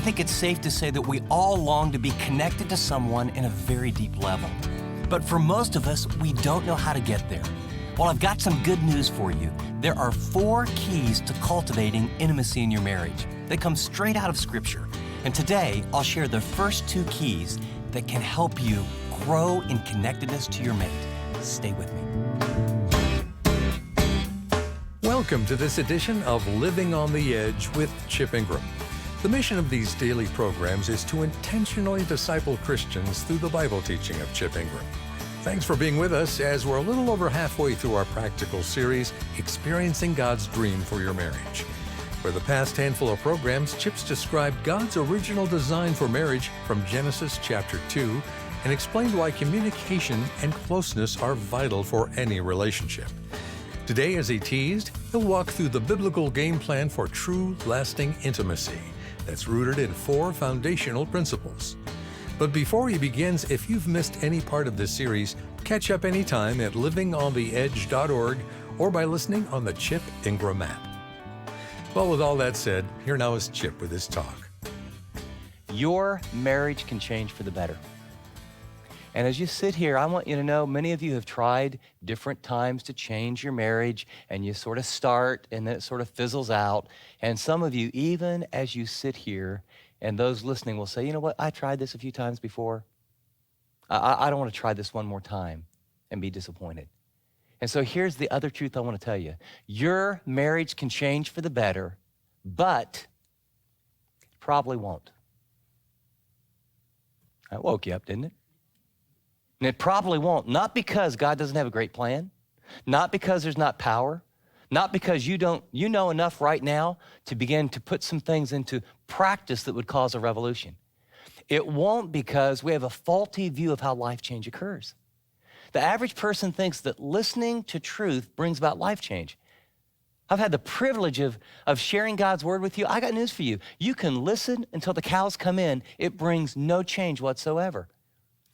think it's safe to say that we all long to be connected to someone in a very deep level. But for most of us, we don't know how to get there. Well, I've got some good news for you. There are 4 keys to cultivating intimacy in your marriage. They come straight out of Scripture. And today, I'll share the first 2 keys that can help you grow in connectedness to your mate. Stay with me. Welcome to this edition of Living on the Edge with Chip Ingram. The mission of these daily programs is to intentionally disciple Christians through the Bible teaching of Chip Ingram. Thanks for being with us as we're a little over halfway through our practical series, Experiencing God's Dream for Your Marriage. For the past handful of programs, Chip's described God's original design for marriage from Genesis chapter 2 and explained why communication and closeness are vital for any relationship. Today, as he teased, he'll walk through the biblical game plan for true, lasting intimacy that's rooted in 4 foundational principles. But before he begins, if you've missed any part of this series, catch up anytime at livingontheedge.org or by listening on the Chip Ingram app. Well, with all that said, here now is Chip with his talk. Your marriage can change for the better. And as you sit here, I want you to know many of you have tried different times to change your marriage, and you sort of start and then it sort of fizzles out. And some of you, even as you sit here, and those listening will say, you know what, I tried this a few times before. I don't want to try this one more time and be disappointed. And so here's the other truth I want to tell you. Your marriage can change for the better, but it probably won't. That woke you up, didn't it? And it probably won't, not because God doesn't have a great plan, not because there's not power, not because you know enough right now to begin to put some things into practice that would cause a revolution. It won't because we have a faulty view of how life change occurs. The average person thinks that listening to truth brings about life change. I've had the privilege of sharing God's word with you. I got news for you. You can listen until the cows come in. It brings no change whatsoever.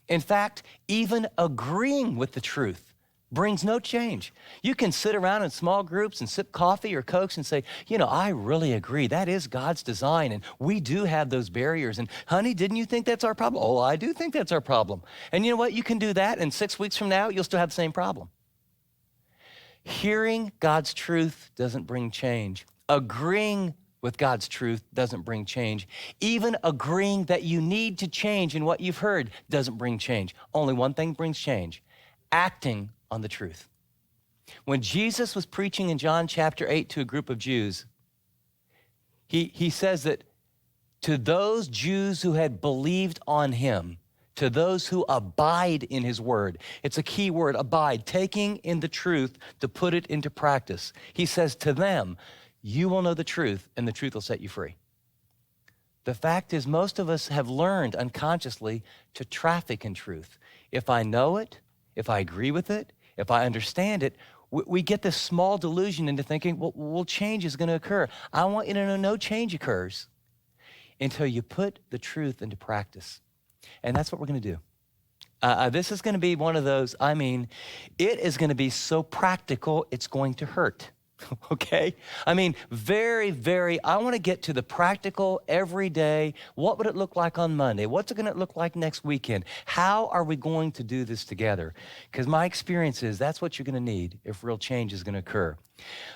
In fact, even agreeing with the truth brings no change. You can sit around in small groups and sip coffee or Cokes and say, you know, I really agree. That is God's design, and we do have those barriers. And honey, didn't you think that's our problem? Oh, I do think that's our problem. And you know what? You can do that, and 6 weeks from now, you'll still have the same problem. Hearing God's truth doesn't bring change. Agreeing with God's truth doesn't bring change. Even agreeing that you need to change in what you've heard doesn't bring change. Only one thing brings change: acting on the truth. When Jesus was preaching in John chapter 8 to a group of Jews, he says that to those Jews who had believed on him, to those who abide in his word, it's a key word, abide, taking in the truth to put it into practice. He says to them, you will know the truth, and the truth will set you free. The fact is, most of us have learned unconsciously to traffic in truth. If I know it, if I agree with it, if I understand it, we get this small delusion into thinking, well, change is going to occur. I want you to know no change occurs until you put the truth into practice. And that's what we're going to do. This is going to be one of those, it is going to be so practical, it's going to hurt. Okay? I want to get to the practical, everyday. What would it look like on Monday? What's it going to look like next weekend? How are we going to do this together? Because my experience is that's what you're going to need if real change is going to occur.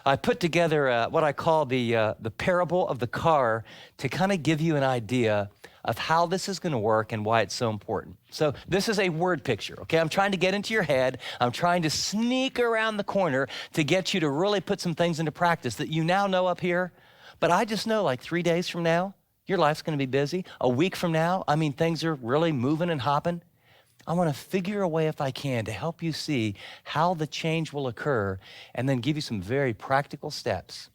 I put together what I call the parable of the car to kind of give you an idea of how this is going to work and why it's so important. So this is a word picture, okay? I'm trying to get into your head. I'm trying to sneak around the corner to get you to really put some things into practice that you now know up here. But I just know like 3 days from now, your life's going to be busy. A week from now, things are really moving and hopping. I want to figure a way, if I can, to help you see how the change will occur and then give you some very practical steps.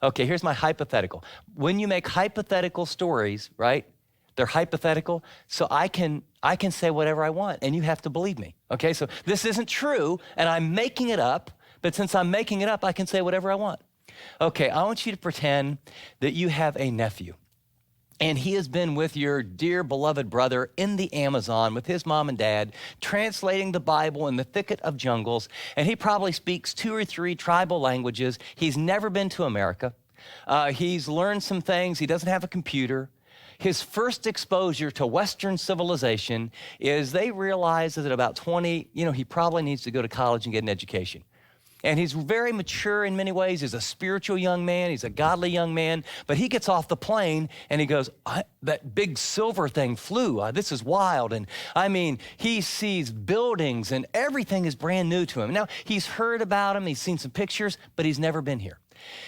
Okay, here's my hypothetical. When you make hypothetical stories, right? They're hypothetical, so I can say whatever I want, and you have to believe me, okay? So this isn't true, and I'm making it up, but since I'm making it up, I can say whatever I want. Okay, I want you to pretend that you have a nephew, and he has been with your dear beloved brother in the Amazon with his mom and dad, translating the Bible in the thicket of jungles, and he probably speaks 2 or 3 tribal languages. He's never been to America. He's learned some things. He doesn't have a computer. his first exposure to Western civilization is they realize that at about 20, he probably needs to go to college and get an education. And he's very mature in many ways. He's a spiritual young man. He's a godly young man. But he gets off the plane and he goes, that big silver thing flew. This is wild. And I mean, he sees buildings and everything is brand new to him. Now, he's heard about him. He's seen some pictures, but he's never been here.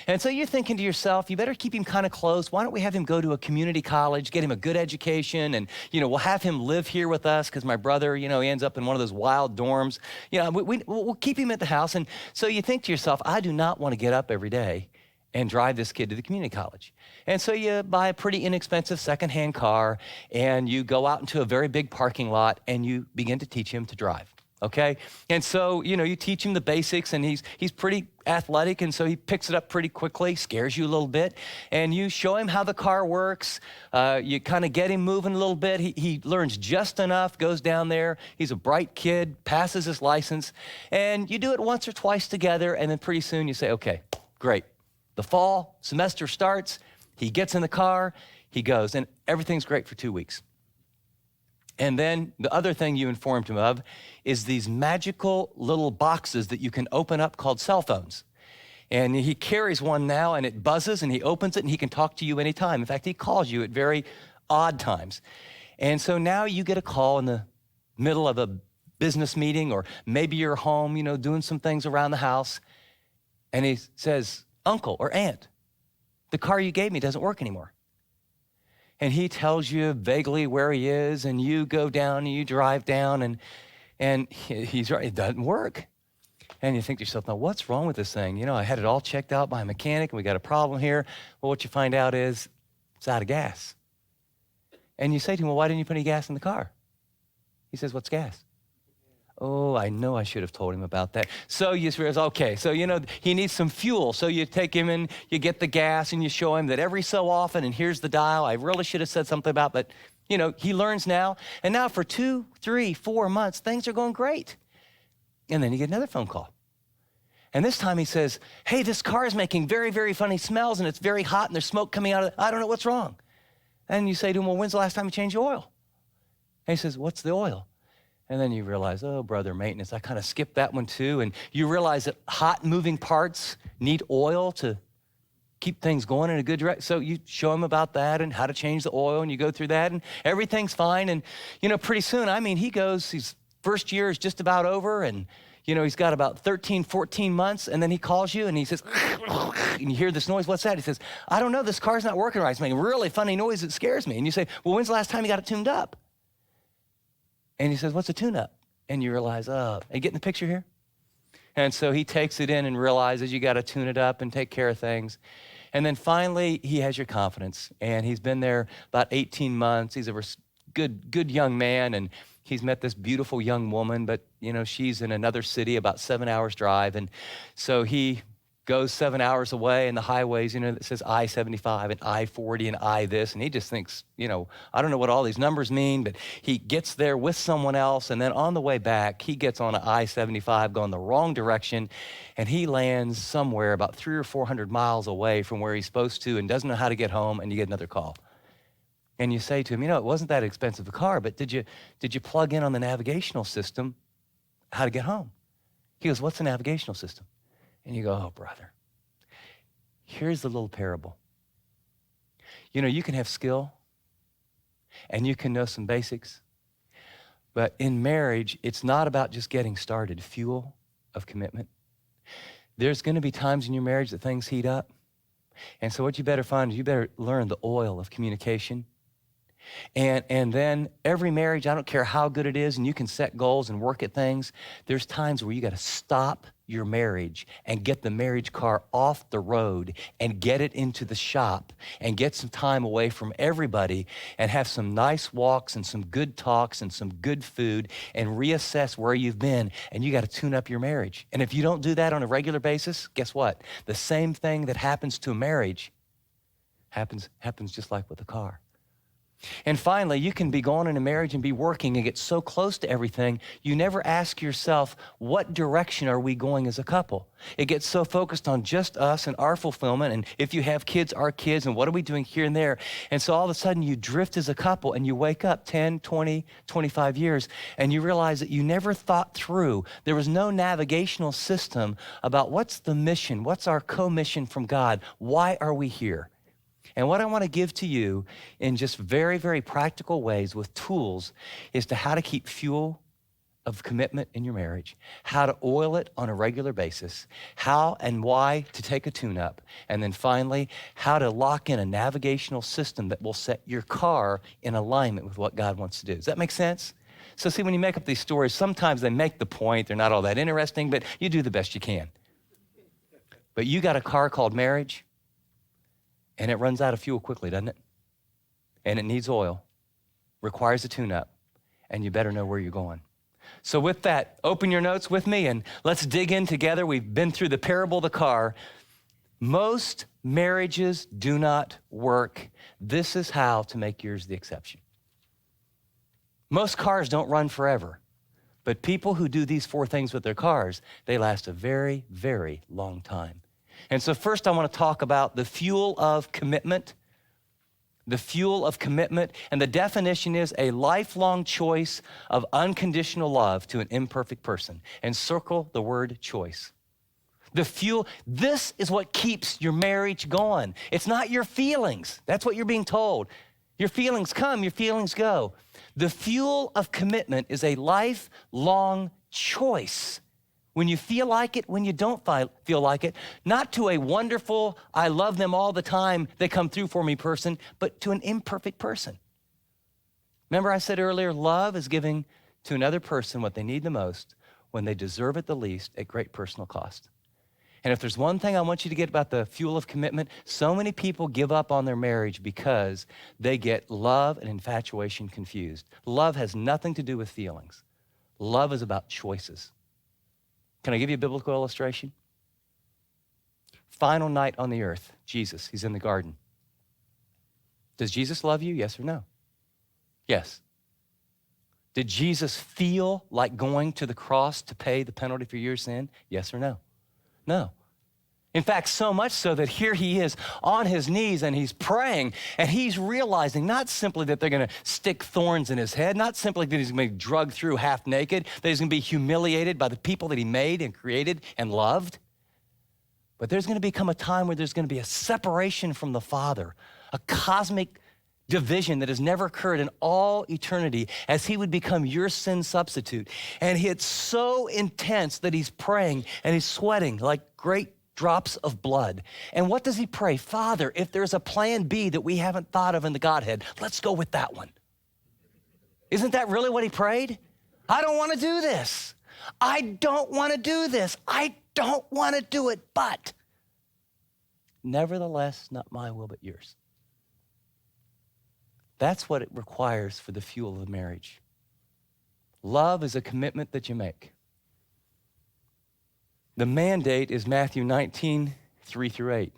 And so you're thinking to yourself, you better keep him kind of close. Why don't we have him go to a community college, get him a good education, and, we'll have him live here with us because my brother, he ends up in one of those wild dorms. We'll keep him at the house. And so you think to yourself, I do not want to get up every day and drive this kid to the community college. And so you buy a pretty inexpensive secondhand car and you go out into a very big parking lot and you begin to teach him to drive. Okay? And so, you teach him the basics and he's pretty athletic and so he picks it up pretty quickly, scares you a little bit, and you show him how the car works. You kind of get him moving a little bit. He learns just enough, goes down there. He's a bright kid, passes his license, and you do it once or twice together, and then pretty soon you say, okay, great. The fall semester starts, he gets in the car, he goes, and everything's great for 2 weeks. And then the other thing you informed him of is these magical little boxes that you can open up called cell phones. And he carries one now and it buzzes and he opens it and he can talk to you anytime. In fact, he calls you at very odd times. And so now you get a call in the middle of a business meeting or maybe you're home, doing some things around the house. And he says, Uncle or Aunt, the car you gave me doesn't work anymore. And he tells you vaguely where he is, and you go down and you drive down, and he's right, it doesn't work. And you think to yourself, now what's wrong with this thing? I had it all checked out by a mechanic, and we got a problem here. Well, what you find out is it's out of gas. And you say to him, well, why didn't you put any gas in the car? He says, what's gas? Oh, I know I should have told him about that. So you realize, okay, so he needs some fuel. So you take him and you get the gas and you show him that every so often, and here's the dial. I really should have said something about, but he learns now. And now for 2, 3, 4 months, things are going great. And then you get another phone call. And this time he says, hey, this car is making very, very funny smells and it's very hot and there's smoke coming out of it. I don't know what's wrong. And you say to him, well, when's the last time you changed the oil? And he says, what's the oil? And then you realize, oh, brother, maintenance, I kind of skipped that one too. And you realize that hot moving parts need oil to keep things going in a good direction. So you show him about that and how to change the oil, and you go through that, and everything's fine. And, pretty soon, his first year is just about over, and, he's got about 13, 14 months, and then he calls you, and he says, and you hear this noise, what's that? He says, I don't know, this car's not working right. It's making a really funny noise that scares me. And you say, well, when's the last time you got it tuned up? And he says, what's a tune-up? And you realize, are you getting the picture here? And so he takes it in and realizes you got to tune it up and take care of things. And then finally, he has your confidence. And he's been there about 18 months. He's a good young man, and he's met this beautiful young woman, but, she's in another city about 7 hours drive. And so he goes 7 hours away in the highways, that says I-75 and I-40 and I this, and he just thinks, I don't know what all these numbers mean, but he gets there with someone else, and then on the way back, he gets on an I-75 going the wrong direction, and he lands somewhere about 300 or 400 miles away from where he's supposed to and doesn't know how to get home, and you get another call. And you say to him, it wasn't that expensive a car, but did you plug in on the navigational system how to get home? He goes, what's the navigational system? And you go, oh, brother, here's the little parable. You can have skill and you can know some basics, but in marriage, it's not about just getting started, fuel of commitment. There's going to be times in your marriage that things heat up. And so what you better find is you better learn the oil of communication. And then every marriage, I don't care how good it is, and you can set goals and work at things, there's times where you got to stop your marriage and get the marriage car off the road and get it into the shop and get some time away from everybody and have some nice walks and some good talks and some good food and reassess where you've been, and you got to tune up your marriage. And if you don't do that on a regular basis, guess what? The same thing that happens to a marriage happens just like with a car. And finally, you can be going in a marriage and be working and get so close to everything, you never ask yourself, what direction are we going as a couple? It gets so focused on just us and our fulfillment, and if you have kids, our kids, and what are we doing here and there? And so all of a sudden you drift as a couple and you wake up 10, 20, 25 years, and you realize that you never thought through. There was no navigational system about what's the mission, what's our co-mission from God, why are we here? And what I want to give to you in just very, very practical ways with tools is to how to keep fuel of commitment in your marriage, how to oil it on a regular basis, how and why to take a tune-up, and then finally, how to lock in a navigational system that will set your car in alignment with what God wants to do. Does that make sense? So see, when you make up these stories, sometimes they make the point, they're not all that interesting, but you do the best you can. But you got a car called marriage, and it runs out of fuel quickly, doesn't it? And it needs oil, requires a tune-up, and you better know where you're going. So with that, open your notes with me and let's dig in together. We've been through the parable of the car. Most marriages do not work. This is how to make yours the exception. Most cars don't run forever, but people who do these 4 things with their cars, they last a very, very long time. And so first I want to talk about the fuel of commitment. The fuel of commitment. And the definition is a lifelong choice of unconditional love to an imperfect person. And circle the word choice. The fuel, this is what keeps your marriage going. It's not your feelings. That's what you're being told. Your feelings come, your feelings go. The fuel of commitment is a lifelong choice. When you feel like it, when you don't feel like it, not to a wonderful, I love them all the time, they come through for me person, but to an imperfect person. Remember I said earlier, love is giving to another person what they need the most when they deserve it the least at great personal cost. And if there's one thing I want you to get about the fuel of commitment, so many people give up on their marriage because they get love and infatuation confused. Love has nothing to do with feelings. Love is about choices. Can I give you a biblical illustration? Final night on the earth, Jesus, he's in the garden. Does Jesus love you? Yes or no? Yes. Did Jesus feel like going to the cross to pay the penalty for your sin? Yes or no? No. In fact, so much so that here he is on his knees and he's praying and he's realizing not simply that they're going to stick thorns in his head, not simply that he's going to be drugged through half naked, that he's going to be humiliated by the people that he made and created and loved, but there's going to become a time where there's going to be a separation from the Father, a cosmic division that has never occurred in all eternity as he would become your sin substitute. And it's so intense that he's praying and he's sweating like great drops of blood. And what does he pray? Father, if there's a plan B that we haven't thought of in the Godhead, let's go with that one. Isn't that really what he prayed? I don't want to do this. I don't want to do this. I don't want to do it, but nevertheless, not my will, but yours. That's what it requires for the fuel of marriage. Love is a commitment that you make. The mandate is Matthew 19, 3-8.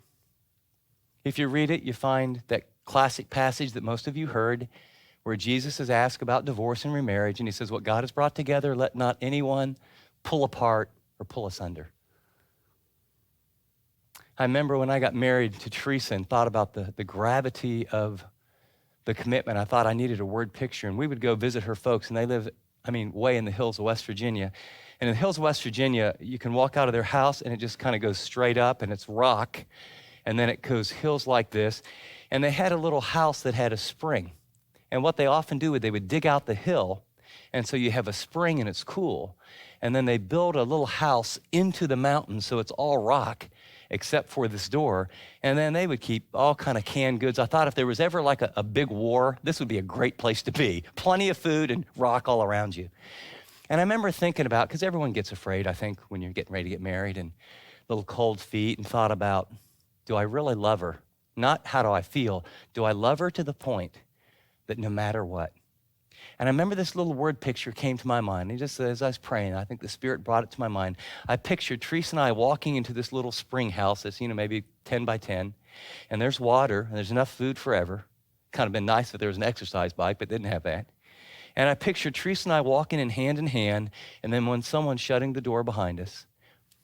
If you read it, you find that classic passage that most of you heard where Jesus is asked about divorce and remarriage, and he says, what God has brought together, let not anyone pull apart or pull asunder. I remember when I got married to Teresa and thought about the gravity of the commitment, I thought I needed a word picture, and we would go visit her folks, and they live, way in the hills of West Virginia. And in the hills of West Virginia, you can walk out of their house and it just kind of goes straight up and it's rock. And then it goes hills like this. And they had a little house that had a spring. And what they often do is they would dig out the hill. And so you have a spring and it's cool. And then they build a little house into the mountain so it's all rock except for this door. And then they would keep all kind of canned goods. I thought if there was ever like a big war, this would be a great place to be. Plenty of food and rock all around you. And I remember thinking about, because everyone gets afraid, I think, when you're getting ready to get married and little cold feet, and thought about, do I really love her? Not how do I feel. Do I love her to the point that no matter what? And I remember this little word picture came to my mind. And just as I was praying, I think the Spirit brought it to my mind. I pictured Teresa and I walking into this little spring house that's, maybe 10 by 10. And there's water, and there's enough food forever. kind of been nice if there was an exercise bike, but didn't have that. And I pictured Teresa and I walking in hand, and then when someone shutting the door behind us.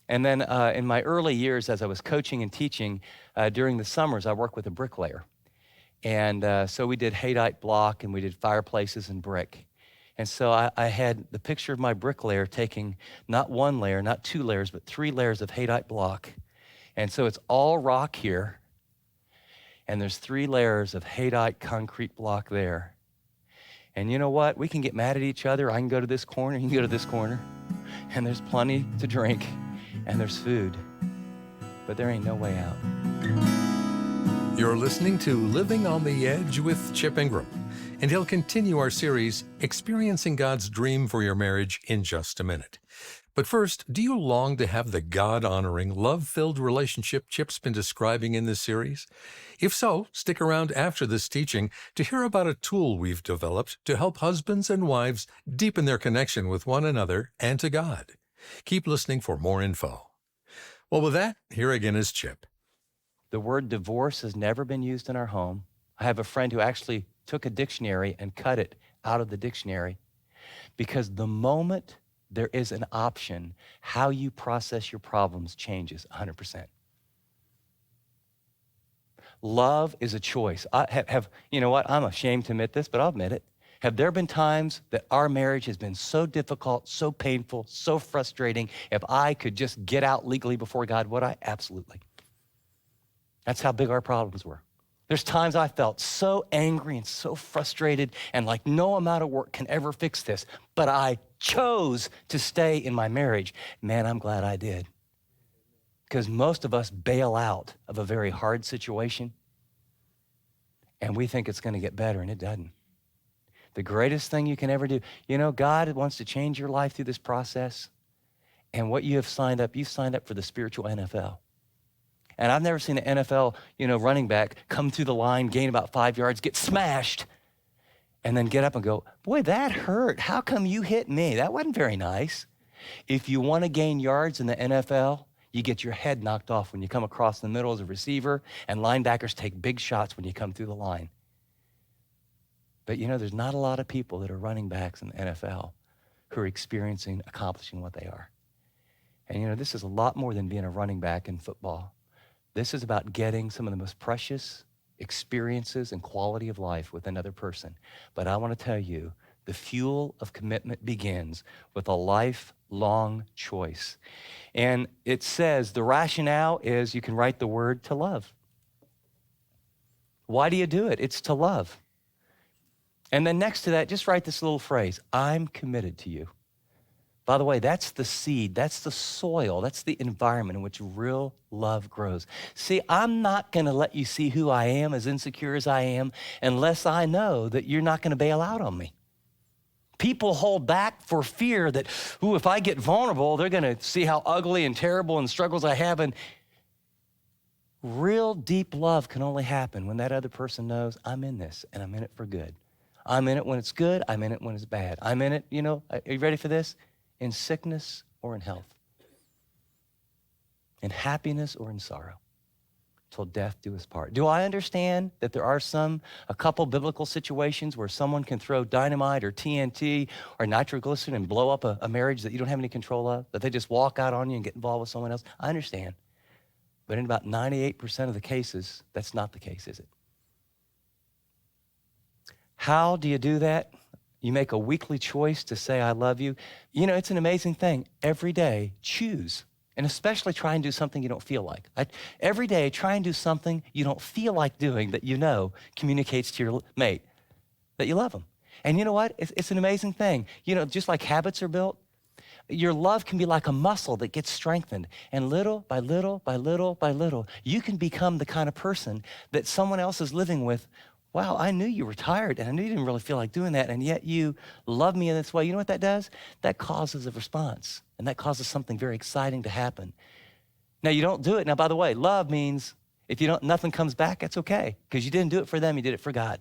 And then in my early years, as I was coaching and teaching, during the summers, I worked with a bricklayer. And so we did haydite block, and we did fireplaces and brick. And so I had the picture of my bricklayer taking not one layer, not two layers, but 3 layers of haydite block. And so it's all rock here, and there's 3 layers of haydite concrete block there. And you know what? We can get mad at each other. I can go to this corner, you can go to this corner, and there's plenty to drink, and there's food, but there ain't no way out. You're listening to Living on the Edge with Chip Ingram, and he'll continue our series, Experiencing God's Dream for Your Marriage, in just a minute. But first, do you long to have the God-honoring, love-filled relationship Chip's been describing in this series? If so, stick around after this teaching to hear about a tool we've developed to help husbands and wives deepen their connection with one another and to God. Keep listening for more info. Well, with that, here again is Chip. The word divorce has never been used in our home. I have a friend who actually took a dictionary and cut it out of the dictionary, because the moment there is an option, how you process your problems changes 100%. Love is a choice. You know what? I'm ashamed to admit this, but I'll admit it. Have there been times that our marriage has been so difficult, so painful, so frustrating? If I could just get out legally before God, would I? Absolutely. That's how big our problems were. There's times I felt so angry and so frustrated and like no amount of work can ever fix this, but I chose to stay in my marriage. Man, I'm glad I did. Because most of us bail out of a very hard situation and we think it's going to get better, and it doesn't. The greatest thing you can ever do, you know, God wants to change your life through this process, and what you have signed up for the spiritual NFL. And I've never seen an NFL, running back come through the line, gain about 5 yards, get smashed, and then get up and go, boy, that hurt. How come you hit me? That wasn't very nice. If you want to gain yards in the NFL, you get your head knocked off when you come across the middle as a receiver, and linebackers take big shots when you come through the line. But there's not a lot of people that are running backs in the NFL who are accomplishing what they are. And this is a lot more than being a running back in football. This is about getting some of the most precious experiences and quality of life with another person. But I want to tell you, the fuel of commitment begins with a lifelong choice. And it says the rationale is you can write the word to love. Why do you do it? It's to love. And then next to that, just write this little phrase, I'm committed to you. By the way, that's the seed, that's the soil, that's the environment in which real love grows. See, I'm not going to let you see who I am, as insecure as I am, unless I know that you're not going to bail out on me. People hold back for fear that, if I get vulnerable, they're going to see how ugly and terrible and struggles I have. And real deep love can only happen when that other person knows I'm in this and I'm in it for good. I'm in it when it's good. I'm in it when it's bad. I'm in it, are you ready for this? In sickness or in health, in happiness or in sorrow, till death do us part. Do I understand that there are a couple biblical situations where someone can throw dynamite or TNT or nitroglycerin and blow up a marriage that you don't have any control of, that they just walk out on you and get involved with someone else? I understand. But in about 98% of the cases, that's not the case, is it? How do you do that? You make a weekly choice to say, I love you. It's an amazing thing. Every day, choose. And especially try and do something you don't feel like. Every day, try and do something you don't feel like doing that communicates to your mate that you love them. And you know what? It's an amazing thing. Just like habits are built, your love can be like a muscle that gets strengthened. And little by little by little by little, you can become the kind of person that someone else is living with. Wow, I knew you were tired, and I knew you didn't really feel like doing that, and yet you love me in this way. You know what that does? That causes a response, and that causes something very exciting to happen. Now, you don't do it. Now, by the way, love means if nothing comes back, that's okay, because you didn't do it for them, you did it for God.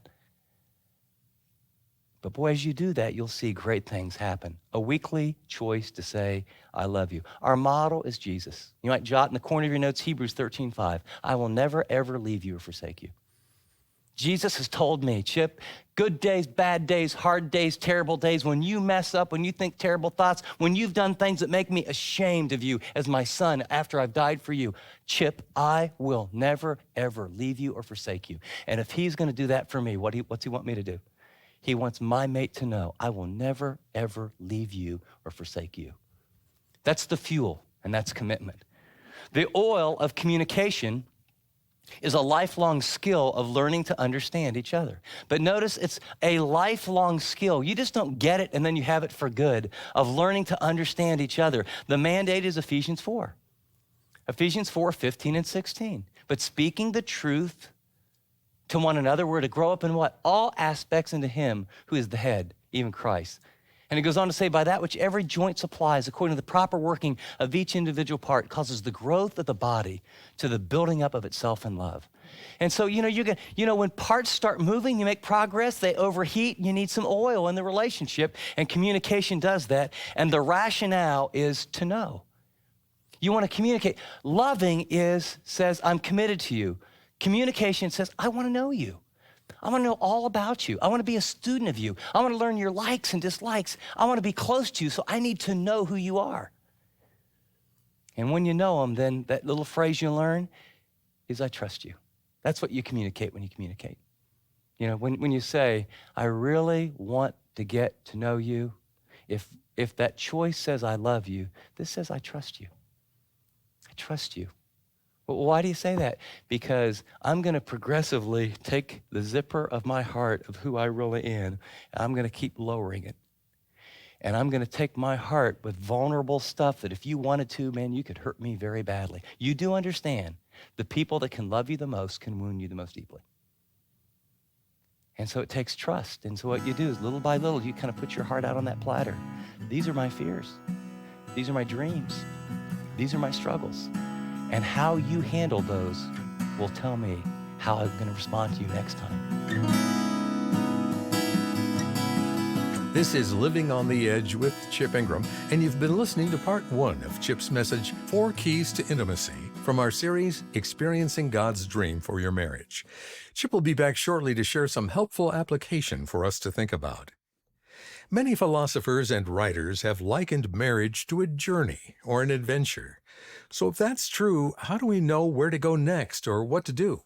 But boy, as you do that, you'll see great things happen. A weekly choice to say, I love you. Our model is Jesus. You might jot in the corner of your notes, Hebrews 13:5. I will never, ever leave you or forsake you. Jesus has told me, Chip, good days, bad days, hard days, terrible days, when you mess up, when you think terrible thoughts, when you've done things that make me ashamed of you as my son after I've died for you, Chip, I will never, ever leave you or forsake you. And if he's going to do that for me, what's he want me to do? He wants my mate to know, I will never, ever leave you or forsake you. That's the fuel, and that's commitment. The oil of communication is a lifelong skill of learning to understand each other. But notice it's a lifelong skill. You just don't get it and then you have it for good, of learning to understand each other. The mandate is Ephesians 4. Ephesians 4, 15 and 16. But speaking the truth to one another, we're to grow up in what? All aspects into him who is the head, even Christ. And it goes on to say, by that which every joint supplies, according to the proper working of each individual part, causes the growth of the body to the building up of itself in love. And so, when parts start moving, you make progress, they overheat, you need some oil in the relationship, and communication does that. And the rationale is to know. You want to communicate. Loving says, I'm committed to you. Communication says, I want to know you. I want to know all about you. I want to be a student of you. I want to learn your likes and dislikes. I want to be close to you, so I need to know who you are. And when you know them, then that little phrase you learn is, I trust you. That's what you communicate when you communicate. When you say, I really want to get to know you, if that choice says, I love you, this says, I trust you. I trust you. Well, why do you say that? Because I'm going to progressively take the zipper of my heart of who I really am, and I'm going to keep lowering it. And I'm going to take my heart with vulnerable stuff that if you wanted to, man, you could hurt me very badly. You do understand the people that can love you the most can wound you the most deeply. And so it takes trust. And so what you do is little by little, you kind of put your heart out on that platter. These are my fears. These are my dreams. These are my struggles. And how you handle those will tell me how I'm going to respond to you next time. This is Living on the Edge with Chip Ingram, and you've been listening to part 1 of Chip's message, 4 Keys to Intimacy, from our series, Experiencing God's Dream for Your Marriage. Chip will be back shortly to share some helpful application for us to think about. Many philosophers and writers have likened marriage to a journey or an adventure. So if that's true, how do we know where to go next or what to do?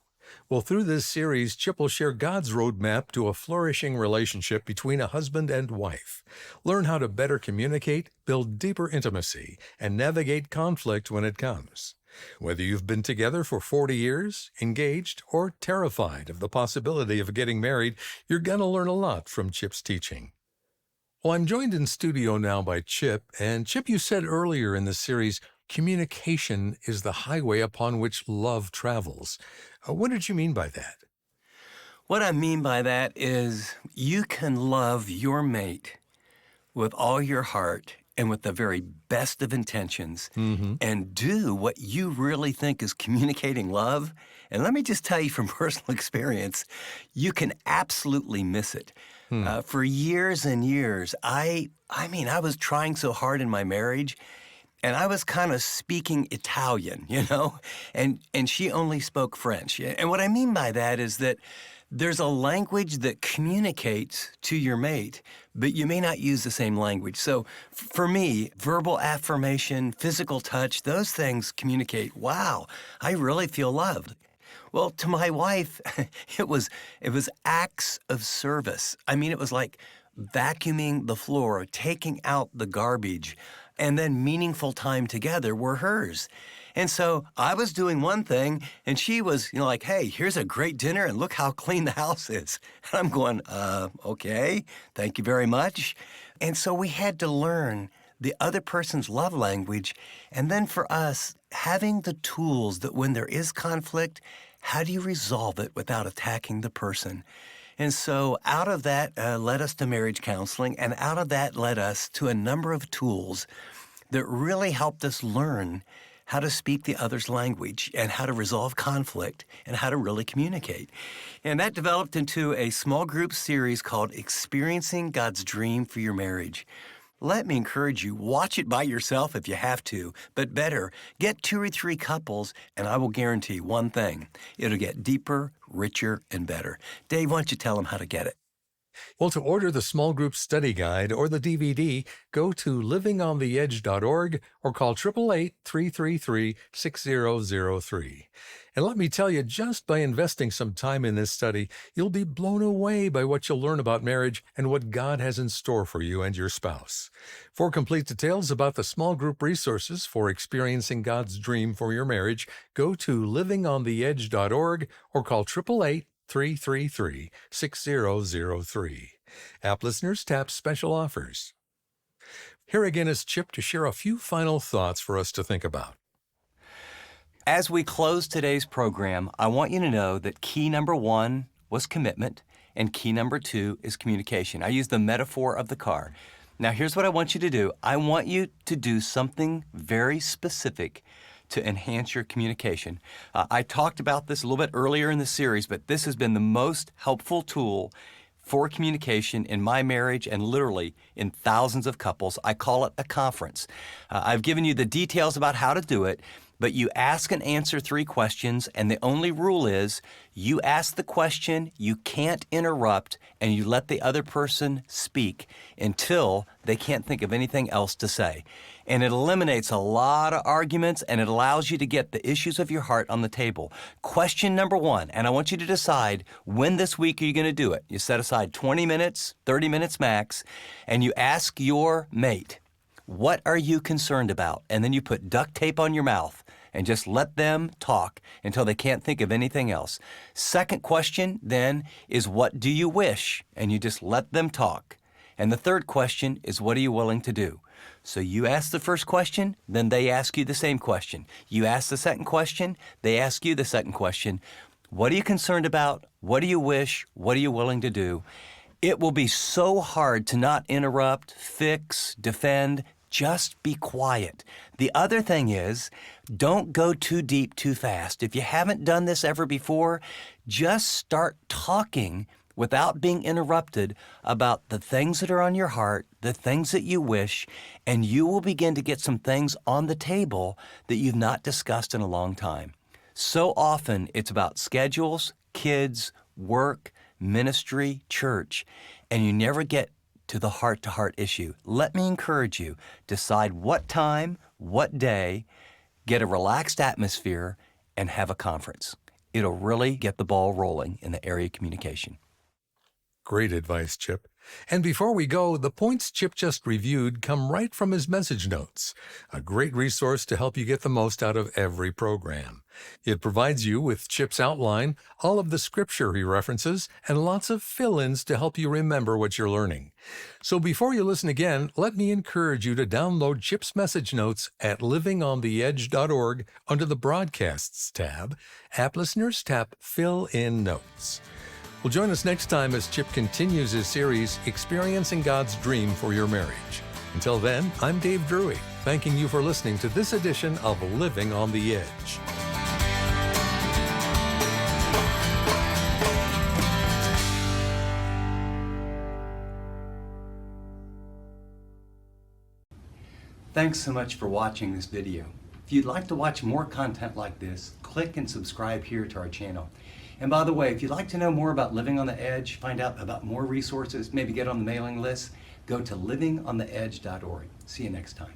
Well, through this series, Chip will share God's roadmap to a flourishing relationship between a husband and wife. Learn how to better communicate, build deeper intimacy, and navigate conflict when it comes. Whether you've been together for 40 years, engaged, or terrified of the possibility of getting married, you're going to learn a lot from Chip's teaching. Well, I'm joined in studio now by Chip. And Chip, you said earlier in the series, communication is the highway upon which love travels. What did you mean by that? What I mean by that is you can love your mate with all your heart and with the very best of intentions and do what you really think is communicating love. And let me just tell you from personal experience, you can absolutely miss it. For years and years, I was trying so hard in my marriage, and I was kind of speaking Italian, and she only spoke French. And what I mean by that is that there's a language that communicates to your mate, but you may not use the same language. So for me, verbal affirmation, physical touch, those things communicate, wow, I really feel loved. Well, to my wife, it was acts of service. It was like vacuuming the floor, taking out the garbage, and then meaningful time together were hers. And so I was doing one thing, and she was, like, hey, here's a great dinner, and look how clean the house is. And I'm going, okay, thank you very much. And so we had to learn the other person's love language, and then for us, having the tools that when there is conflict, how do you resolve it without attacking the person? And so out of that led us to marriage counseling, and out of that led us to a number of tools that really helped us learn how to speak the other's language and how to resolve conflict and how to really communicate. And that developed into a small group series called Experiencing God's Dream for Your Marriage. Let me encourage you, watch it by yourself if you have to, but better, get 2 or 3 couples, and I will guarantee one thing. It'll get deeper, richer, and better. Dave, why don't you tell them how to get it? Well, to order the small group study guide or the DVD, go to livingontheedge.org or call 888-333-6003. And let me tell you, just by investing some time in this study, you'll be blown away by what you'll learn about marriage and what God has in store for you and your spouse. For complete details about the small group resources for experiencing God's dream for your marriage, go to livingontheedge.org or call 888-333-6003. App listeners tap special offers. Here again is Chip to share a few final thoughts for us to think about. As we close today's program, I want you to know that key number 1 was commitment, and key number 2 is communication. I use the metaphor of the car. Now, here's what I want you to do. I want you to do something very specific to enhance your communication. I talked about this a little bit earlier in the series, but this has been the most helpful tool for communication in my marriage and literally in thousands of couples. I call it a conference. I've given you the details about how to do it, but you ask and answer 3 questions, and the only rule is you ask the question, you can't interrupt, and you let the other person speak until they can't think of anything else to say. And it eliminates a lot of arguments, and it allows you to get the issues of your heart on the table. Question number 1, and I want you to decide when this week are you going to do it. You set aside 20 minutes, 30 minutes max, and you ask your mate, what are you concerned about? And then you put duct tape on your mouth and just let them talk until they can't think of anything else. Second question then is, what do you wish? And you just let them talk. And the third question is, what are you willing to do? So you ask the first question, then they ask you the same question. You ask the second question, they ask you the second question. What are you concerned about? What do you wish? What are you willing to do? It will be so hard to not interrupt, fix, defend. Just be quiet. The other thing is, don't go too deep too fast. If you haven't done this ever before, just start talking without being interrupted about the things that are on your heart, the things that you wish, and you will begin to get some things on the table that you've not discussed in a long time. So often it's about schedules, kids, work, ministry, church, and you never get to the heart-to-heart issue. Let me encourage you, decide what time, what day, get a relaxed atmosphere, and have a conference. It'll really get the ball rolling in the area of communication. Great advice, Chip. And before we go, the points Chip just reviewed come right from his message notes, a great resource to help you get the most out of every program. It provides you with Chip's outline, all of the scripture he references, and lots of fill-ins to help you remember what you're learning. So before you listen again, let me encourage you to download Chip's message notes at livingontheedge.org under the Broadcasts tab. App listeners tap Fill in Notes. Well, join us next time as Chip continues his series, Experiencing God's Dream for Your Marriage. Until then, I'm Dave Drury, thanking you for listening to this edition of Living on the Edge. Thanks so much for watching this video. If you'd like to watch more content like this, click and subscribe here to our channel. And by the way, if you'd like to know more about Living on the Edge, find out about more resources, maybe get on the mailing list, go to livingontheedge.org. See you next time.